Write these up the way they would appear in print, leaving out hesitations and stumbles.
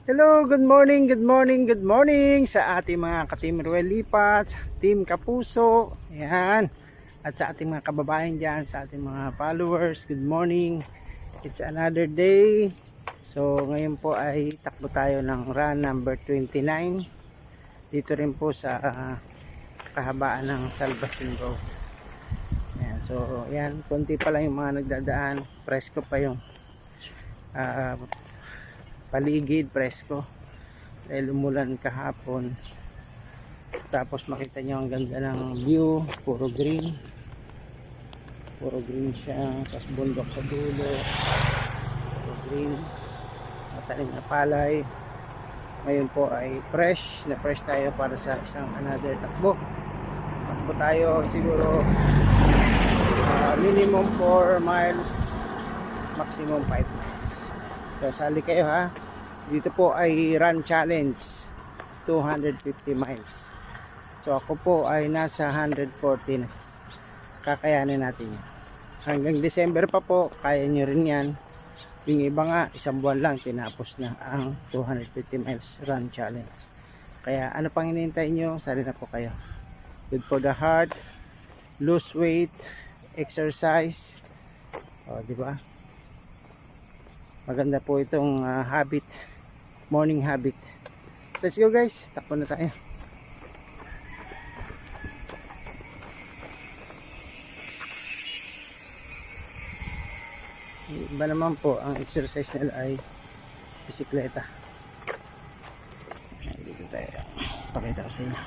Hello, good morning, good morning, good morning sa ating mga ka-Team Ruel Lipat, Team Kapuso, ayan, at sa ating mga kababayan dyan, sa ating mga followers, good morning. It's another day. So ngayon po ay takbo tayo ng run number 29 dito rin po sa kahabaan ng Salvation Road. Ayan, so ayan, konti pa lang yung mga nagdadaan, presko pa yung paligid, presko dahil umulan kahapon. Tapos makita nyo ang ganda ng view, puro green siya, tapos bundok sa dulo, puro green, matalim na palay. Ngayon po ay fresh tayo para sa isang another takbo tayo siguro minimum 4 miles, maximum 5 miles. So sali kayo ha. Dito po ay run challenge 250 miles. So ako po ay nasa 140 na. Kakayanin natin yan. Hanggang December pa po, kaya nyo rin yan. Yung iba nga, isang buwan lang tinapos na ang 250 miles run challenge. Kaya ano pang hinihintay nyo, sali na po kayo. Good for the heart, lose weight, exercise. O, di ba? Maganda po itong habit, morning habit. Let's go guys, takbo na tayo. Iba naman po, ang exercise nila ay bisikleta. Dito tayo, pakita ko sa inyo.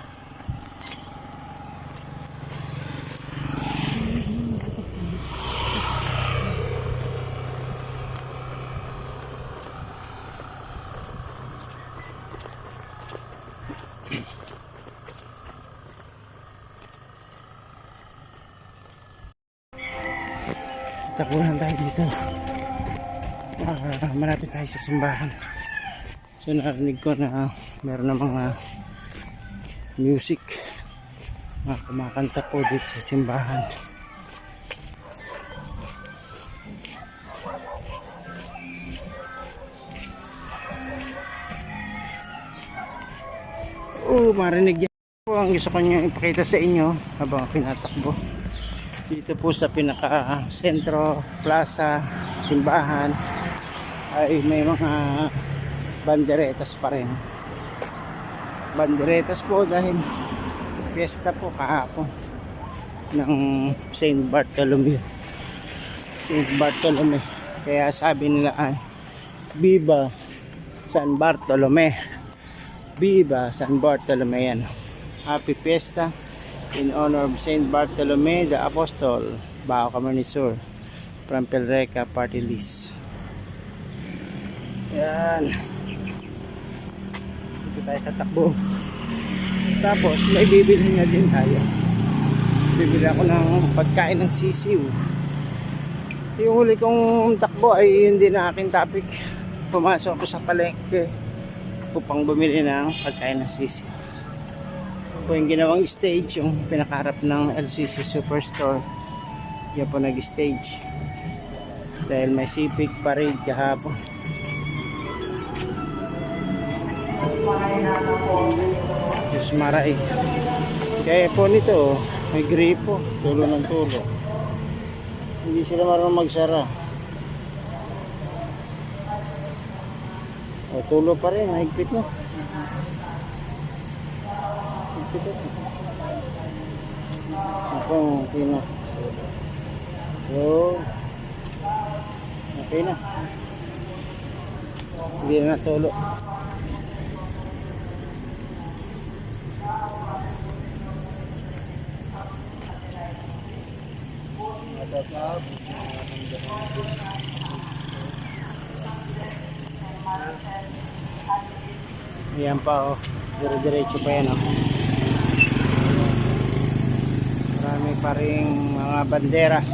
Takbuhan tayo dito. Malapit tayo sa simbahan. So narinig ko na meron na mga music, mga kumakanta po dito sa simbahan. Marinig yan po ang gusto ko nyo ipakita sa inyo habang pinatakbo dito po sa pinaka sentro plaza simbahan. Ay may mga banderetas pa rin, banderetas po dahil fiesta po kahapon ng Saint Bartolome. Kaya sabi nila ay Viva San Bartolome, Viva San Bartolome. Yan, happy fiesta in honor of Saint Bartolome the Apostle, Bao Camarines Sur, from Pelreca Party List. Yan, dito tayo tatakbo. Tapos may bibili na din tayo. Bibili ako ng pagkain ng sisiw. Yung huli kong takbo ay hindi na aking topic. Pumasok ako sa palengke upang bumili ng pagkain ng sisiw. Po yung ginawang stage, yung pinakaharap ng LCC Superstore. Yan po nag-stage dahil may sipig parade kahapon. Diyos maray. Kaya po nito may gripo, tulo ng tulo. Hindi sila marunong magsara. O tulo pa rin, higpit na. Ako, okay na. So, okay na. Hindi na natulo. Ayan pa, oh. Dire-diretso pa yan, oh. Marami pa rin mga banderas.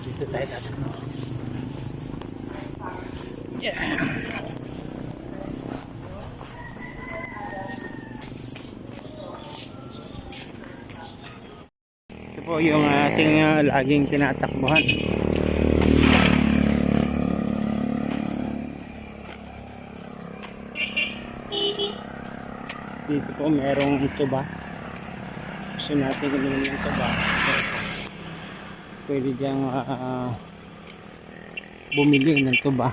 Dito tayo tatakbo. Yeah. po yung ating laging tinatakbuhan. Dito po merong tuba. Gusto natin kunin yung tuba. Pwede diyang bumili ng tuba.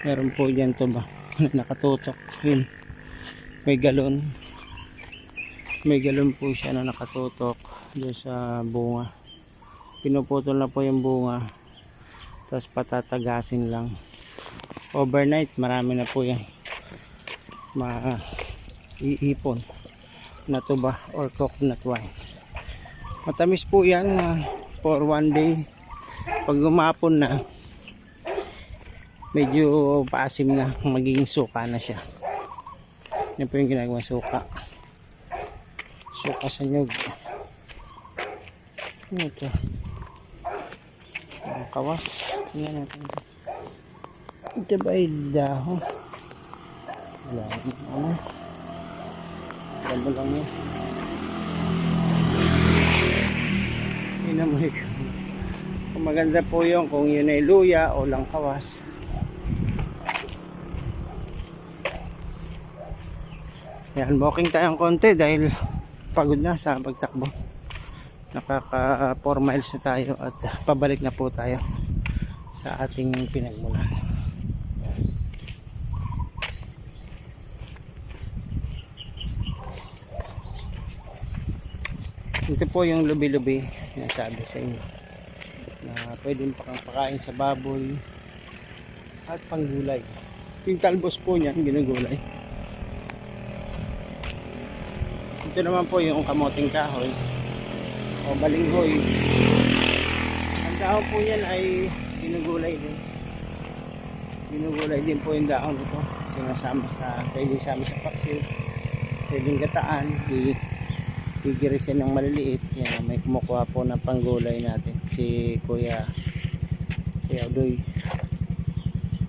Meron po dyan tuba nakatutok. Yun. May galon. May galon po siya na nakatutok doon sa bunga. Pinuputol na po yung bunga. Tapos patatagasin lang. Overnight marami na po yan. Iipon na tuba or coconut wine. Matamis po yan for one day. Pag gumapon na, medyo paasim na, magiging suka na siya. Yan po yung ginagawa, suka sa nyug. Ano ito? Ang kawas. Tingnan natin. Ito ba ay dahon? Wala ano? Ganda lang yun. Yun naman. Kung maganda po yun, kung yun ay luya o langkawas. Yan, walking tayong konti dahil pagod na sa pagtakbo. Nakaka 4 miles na tayo at pabalik na po tayo sa ating pinagmulan. Ito po yung lubi-lubi na sabi sa inyo na pwedeng pakain sa baboy at panggulay. Yung talbos po niyan ginugulay. Ito naman po yung kamoting kahoy o balinghoy. Ang dahon po yan ay ginugulay din. Ginugulay din po yung dahon ito. Sinasama sa, pwedeng sama sa paksiw, pwedeng gataan, gigirisin ng maliliit. Yan, may kumukuha po ng panggulay natin si Kuya Udoy.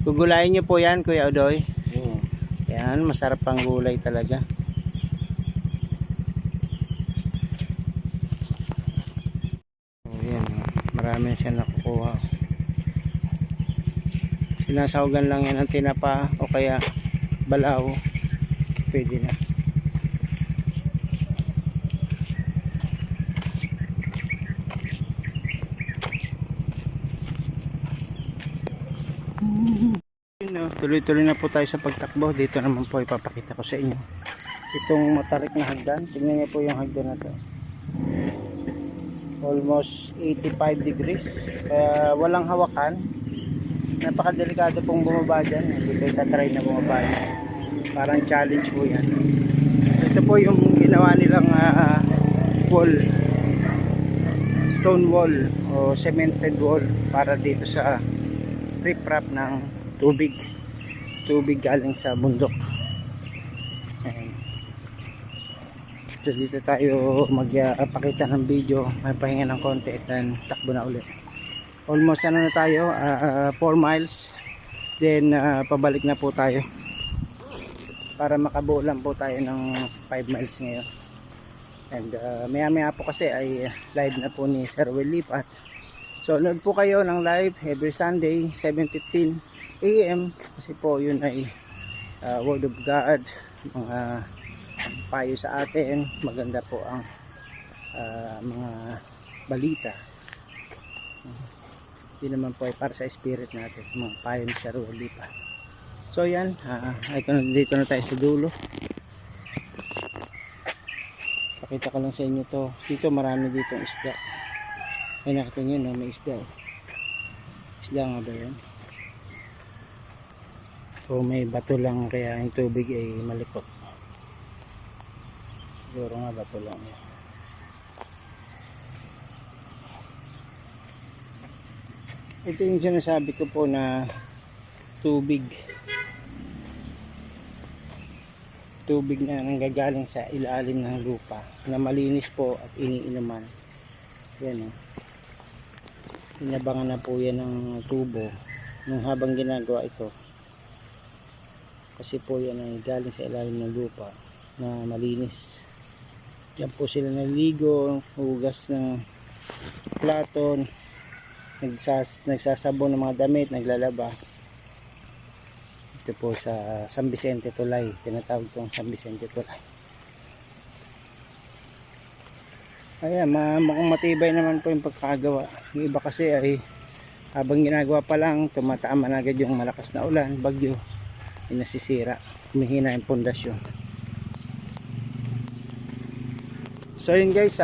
Gugulayin nyo po yan, Kuya Udoy. Yan, masarap panggulay talaga. Yan, marami siya nakukuha. Sinasawagan lang yan ng tinapa o kaya balaw, pwede na. Tuloy-tuloy na po tayo sa pagtakbo. Dito naman po ipapakita ko sa inyo itong matarik na hagdan. Tingnan niyo po yung hagdan na to, almost 85 degrees, kaya walang hawakan. Napakadelikado pong bumaba dyan. Hindi kayo tatry na bumaba dyan. Parang challenge po yan. Ito po yung ginawa nilang wall, stone wall o cemented wall para dito sa riprap ng tubig galing sa bundok. Ayan. So dito tayo magpakita ng video, may pahinga ng konti at takbo na ulit. Almost ano na tayo, 4 miles, then pabalik na po tayo para makabuo lang po tayo ng 5 miles ngayon. And maya maya po kasi ay live na po ni Sir Will Lipat. So nood po kayo ng live every Sunday 7:15 AM kasi po yun ay Word of God, mga payo sa atin. Maganda po ang mga balita. Hindi naman po ay para sa spirit natin, mga payo ni Sir Will Lipat. So yan, dito na tayo sa dulo. Pakita ko lang sa inyo to. Dito marami dito isda. Ay nakita nyo, no? May isda. Isda nga ba yan? So may bato lang kaya yung tubig ay malipot. Siguro nga bato lang yan. Ito yung sinasabi ko po na tubig na nanggagaling sa ilalim ng lupa na malinis po at iniinuman. Yan o. Inabangan na po yan ng tubo nung habang ginagawa ito. Kasi po yan ay galing sa ilalim ng lupa na malinis. Diyan po sila naligo, hugas ng plato, nagsasabon ng mga damit, naglalaba. Ito po sa San Vicente Tulay, tinatawag itong San Vicente Tulay. Ayan, mukhang matibay naman po yung pagkagawa. Yung iba kasi ay habang ginagawa pa lang, tumatama na agad yung malakas na ulan, bagyo, ay nasisira, humihina yung pundasyon. So yun guys,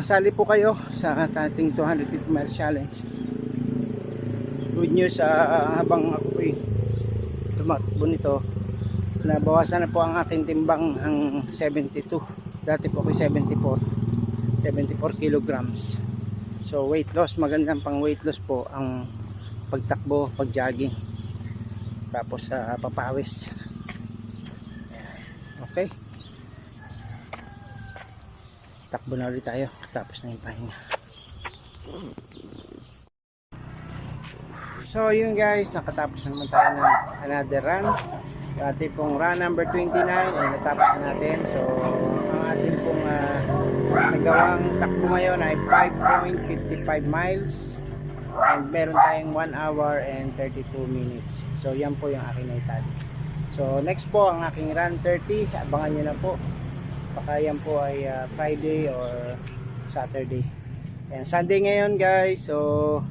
sali po kayo sa ating 250 miles challenge. Good news, habang ako po tumakbo nito, nabawasan na po ang aking timbang ang 72. Dati po ako 74 kilograms. So weight loss, magandang pang weight loss po ang pagtakbo, pag jogging, tapos papawis. Okay, takbo na ulit tayo tapos na yung pahinga. So yun guys, nakatapos na naman tayo ng another run. Yung ating pong run number 29 ay natapos na natin. So ang ating pong nagawang takbo ngayon ay 5.55 miles and meron tayong 1 hour and 32 minutes. So yan po yung aking naitali. So next po ang aking run 30, abangan nyo na po. Baka yan po ay Friday or Saturday. Ayan, Sunday ngayon guys. So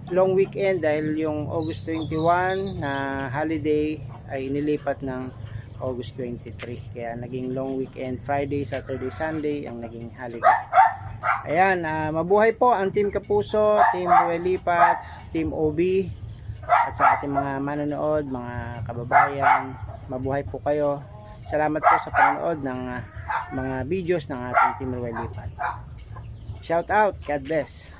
long weekend dahil yung August 21 na holiday ay nilipat ng August 23. Kaya naging long weekend, Friday, Saturday, Sunday ang naging holiday. Ayan, mabuhay po ang Team Kapuso, Team Ruelipat, Team OB at sa ating mga manonood, mga kababayan. Mabuhay po kayo. Salamat po sa panonood ng mga videos ng ating Team Ruelipat. Shout out, God bless.